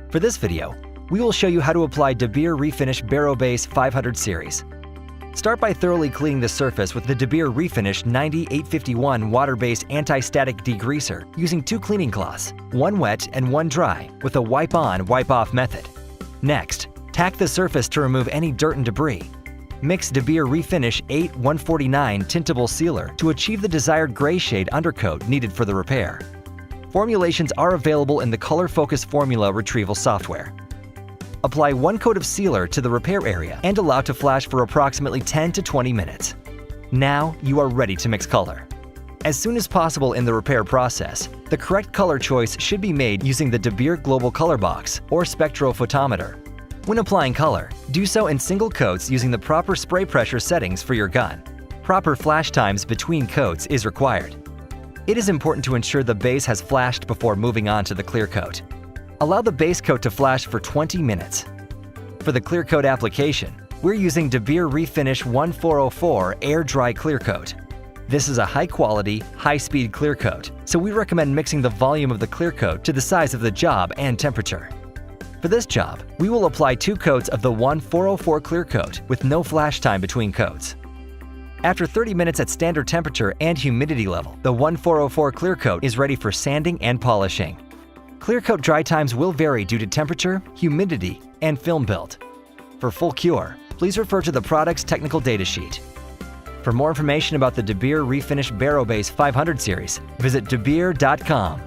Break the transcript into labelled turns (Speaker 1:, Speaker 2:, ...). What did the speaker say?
Speaker 1: For this video, we will show you how to apply DeBeer Refinish BeroBase 500 series. Start by thoroughly cleaning the surface with the DeBeer Refinish 9851 water-based anti-static degreaser using 2 cleaning cloths, one wet and one dry, with a wipe-on, wipe-off method. Next, tack the surface to remove any dirt and debris. Mix DeBeer Refinish 8149 tintable sealer to achieve the desired gray shade undercoat needed for the repair. Formulations are available in the Color Focus Formula retrieval software. Apply 1 coat of sealer to the repair area and allow to flash for approximately 10 to 20 minutes. Now you are ready to mix color. As soon as possible in the repair process, the correct color choice should be made using the DeBeer Global Color Box or spectrophotometer. When applying color, do so in single coats using the proper spray pressure settings for your gun. Proper flash times between coats is required. It is important to ensure the base has flashed before moving on to the clear coat. Allow the base coat to flash for 20 minutes. For the clear coat application, we're using DeBeer Refinish 1404 Air Dry Clear Coat. This is a high-quality, high-speed clear coat, so we recommend mixing the volume of the clear coat to the size of the job and temperature. For this job, we will apply 2 coats of the 1404 clear coat with no flash time between coats. After 30 minutes at standard temperature and humidity level, the 1404 clear coat is ready for sanding and polishing. Clear coat dry times will vary due to temperature, humidity, and film build. For full cure, please refer to the product's technical data sheet. For more information about the DeBeer Refinish BeroBase 500 series, visit debeer.com.